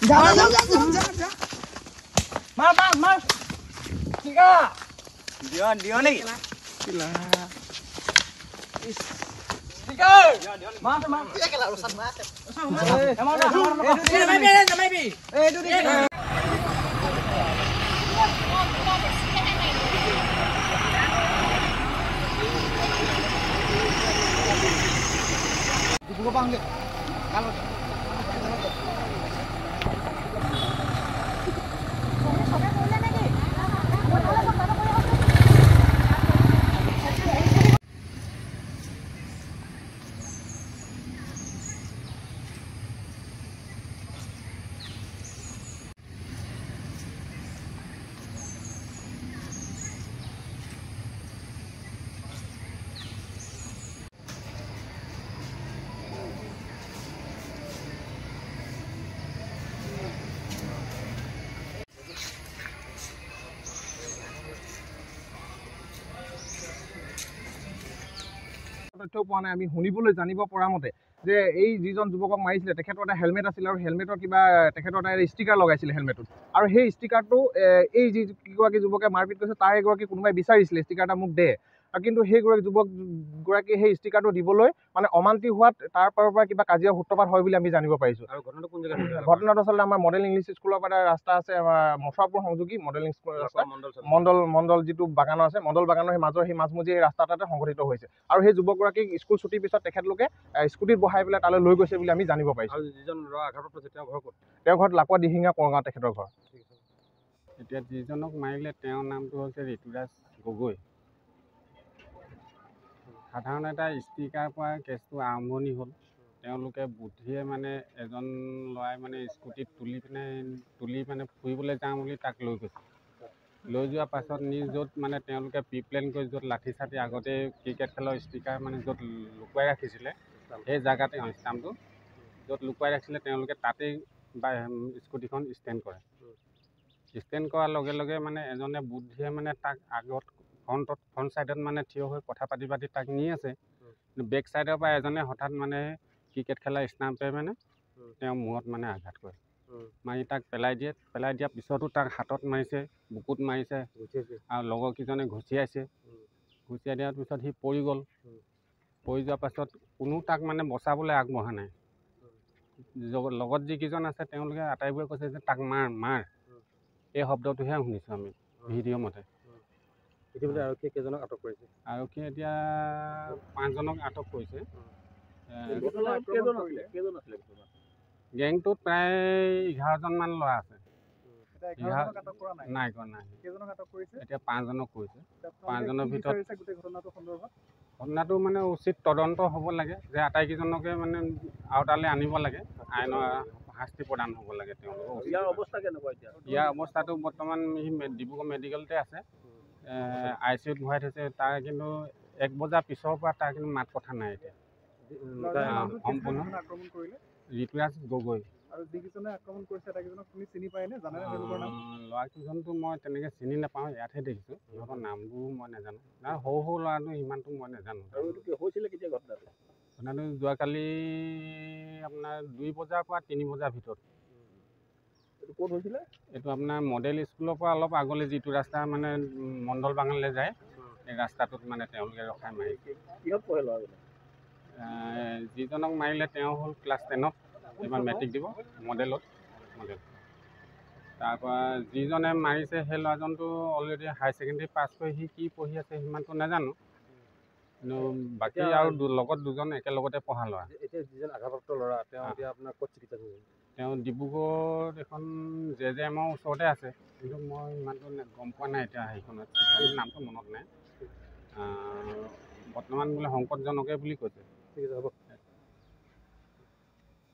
মাৰ ঠিকা দিয় নেকি তথ্য পোৱা নাই আমি শুনিবলৈ জানিব পৰা মতে যে এই যিজন যুৱকক মাৰিছিলে তেখেতৰ এটা হেলমেট আছিল আৰু হেলমেটৰ কিবা তেখেতৰ এটা ষ্টিকাৰ লগাইছিলে হেলমেটত আৰু সেই ষ্টিকাৰটো এই যিগৰাকী যুৱকে মাৰপিট কৰিছে তাৰ এগৰাকী কোনোবাই বিচাৰিছিলে ষ্টিকাৰ এটা মোক দে কিন্তু সেইগৰাকী যুৱকগৰাকীয়ে সেই ষ্টিকাৰটো দিবলৈ মানে অমান্তি হোৱাত তাৰ পৰা কিবা কাজিয়া সূত্ৰপাত হয় বুলি আমি জানিব পাৰিছোঁ। আৰু ঘটনাটো আচলতে আমাৰ মডেল ইংলিছ স্কুলৰ পৰা ৰাস্তা আছে মথুৰাপুৰ সংযোগী মডেল স্কুল ৰাস্তা মণ্ডল যিটো বাগানৰ আছে মণ্ডল বাগানৰ সেই মাজমজিয়া এই ৰাস্তা এটাতে সংঘটিত হৈছে আৰু সেই যুৱকগৰাকীক স্কুল ছুটিৰ পিছত তেখেতলোকে স্কুটিত বহাই পেলাই তালৈ লৈ গৈছে বুলি আমি জানিব পাৰিছোঁ। যিজন ল'ৰা আঘাতপ্ৰাপ্ত হৈছে তেওঁৰ ঘৰ ক'ত? তেওঁৰ ঘৰত লাকুৱা দিহিঙীয়া কৰগাঁও তেখেতৰ ঘৰ। এতিয়া যিজনক মাৰিলে তেওঁৰ নামটো হৈছে ঋতুৰাজ গগৈ। সাধাৰণ এটা ষ্টিকাৰ পৰা কেছটো আৰম্ভণি হ'ল। তেওঁলোকে বুদ্ধিয়ে মানে এজন ল'ৰাই মানে স্কুটিত তুলি ফুৰিবলৈ যাওঁ বুলি তাক লৈ গৈছে। লৈ যোৱাৰ পাছত য'ত মানে তেওঁলোকে প্ৰিপ্লেন কৰি য'ত লাঠি চাঠি আগতে ক্ৰিকেট খেলৰ ষ্টিকাৰ মানে য'ত লুকুৱাই ৰাখিছিলে সেই জেগাতে ষ্টাম্পটো য'ত লুকুৱাই ৰাখিছিলে তেওঁলোকে তাতেই স্কুটিখন ষ্টেণ্ড কৰে। ষ্টেণ্ড কৰাৰ লগে লগে মানে এজনে বুদ্ধিয়ে মানে তাক আগত ফ্ৰণ্ট ছাইডত মানে থিয় হৈ কথা পাতি তাক নি আছে কিন্তু বেক ছাইডৰ পৰা এজনে হঠাৎ মানে ক্ৰিকেট খেলাৰ ষ্টাম্পে মানে তেওঁৰ মূৰত মানে আঘাত কৰে মাৰি তাক পেলাই দিয়াৰ পিছতো তাক হাতত মাৰিছে বুকুত মাৰিছে আৰু লগৰকেইজনে ঘুচিয়াই দিয়াৰ পিছত সি পৰি গ'ল। পৰি যোৱাৰ পাছত কোনো তাক মানে বচাবলৈ আগবঢ়া নাই। লগত যিকেইজন আছে তেওঁলোকে আটাইবোৰে কৈছে যে তাক মাৰ এই শব্দটোহে শুনিছোঁ আমি ভিডিঅ' মতে। ইতিমধ্যে আৰক্ষীয়ে কেইজনক আটক কৰিছে? আৰক্ষীয়ে এতিয়া 5জনক আটক কৰিছে। গেংটোত প্ৰায় 11জনমান ল'ৰা আছে। নাই এতিয়া 5জনক কৰিছে। 5জনৰ ভিতৰত ঘটনাটো মানে উচিত তদন্ত হ'ব লাগে যে আটাইকেইজনকে মানে আওতালৈ আনিব লাগে আইনৰ শাস্তি প্ৰদান হ'ব লাগে তেওঁলোকক। ইয়াৰ অৱস্থা কেনেকুৱা এতিয়া? ইয়াৰ অৱস্থাটো বৰ্তমান ডিব্ৰুগড় মেডিকেলতে আছে। ICUত ভৰাই থৈছে। তাৰ কিন্তু 1 বজাৰ পিছৰ পৰা তাৰ কিন্তু মাত কথা নাই এতিয়া সম্পূৰ্ণ। ঋতুৰাজ গগৈ। আৰু যিকেইজনে আক্ৰমণ কৰিছে আটাইকেইজনক তুমি চিনি পায়নে? জানেনে তেওঁলোকৰ নাম? ল'ৰাকেইজনটো মই তেনেকৈ চিনি নাপাওঁ, ইয়াতহে দেখিছোঁ। সিহঁতৰ নামবোৰ মই নাজানো। সৰু ল'ৰাটো সিমানটো মই নাজানো। আৰু এইটো হৈছিলে কেতিয়া ঘটনাটো? ঘটনাটো যোৱাকালি আপোনাৰ 2 বজাৰ পৰা 3 বজাৰ ভিতৰত। এইটো ক'ত হৈছিলে? এইটো আপোনাৰ মডেল স্কুলৰ পৰা অলপ আগলৈ যিটো ৰাস্তা মানে মণ্ডল বাগানলৈ যায় এই ৰাস্তাটোত মানে তেওঁলোকে ৰখাই মাৰিছে। কিহত পঢ়ে ল'ৰাজনে? যিজনক মাৰিলে তেওঁ হ'ল ক্লাছ 10ত, এইবাৰ মেট্ৰিক দিব মডেল। তাৰপৰা যিজনে মাৰিছে সেই ল'ৰাজনটো অলৰেডি হায়াৰ ছেকেণ্ডেৰী পাছ কৰি সি কি পঢ়ি আছে সিমানটো নাজানো কিন্তু বাকী আৰু লগত 2জন একেলগতে পঢ়া ল'ৰা। এতিয়া যিজন আঘাতপ্ৰাপ্ত ল'ৰা তেওঁ এতিয়া আপোনাৰ ক'ত চিকিৎসা কৰি আছে? তেওঁ ডিব্ৰুগড়ত এখন JJMৰ ওচৰতে আছে কিন্তু মই ইমানটো গম পোৱা নাই এতিয়া সেইখনত নামটো মনত নাই। বৰ্তমান বোলে সংকটজনকে বুলি কৈছে। ঠিক আছে হ'ব।